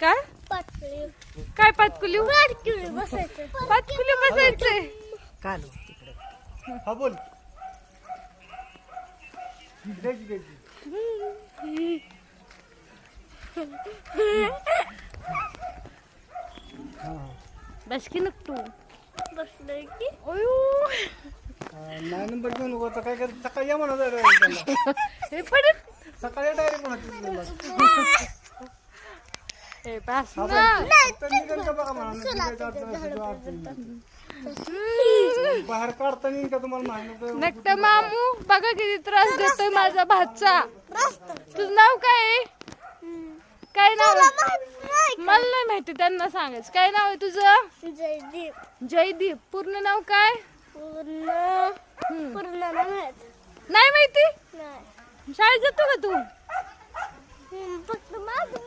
काय पाटकुली काय पातकुली पाटकुली बसायचं पातकुली बसायचंय काल तिकडे हा बोल द्यायची द्यायची बस की नक तू बसलोय की अयो नाही नंबर घेऊन नको आता काय करायचं सकाळी या म्हणा त्याला हे पडत सकाळी डायरेक्ट म्हणा हे पास ना निघाल का बघा म्हणा निघायचं अडचण बाहेर काढता येईल का तुम्हाला माहिती नक्ट मामू बघा किती त्रास देतोय माझा भाचा तुझं नाव काय आहे? काय नाव आहे? मला नाही माहिती त्यांना सांगायचं काय नाव आहे तुझं जयदीप जयदीप पूर्ण नाव काय पूर्ण नाही नाही माहिती नाही शाळेत जातो का तू फक्त माझं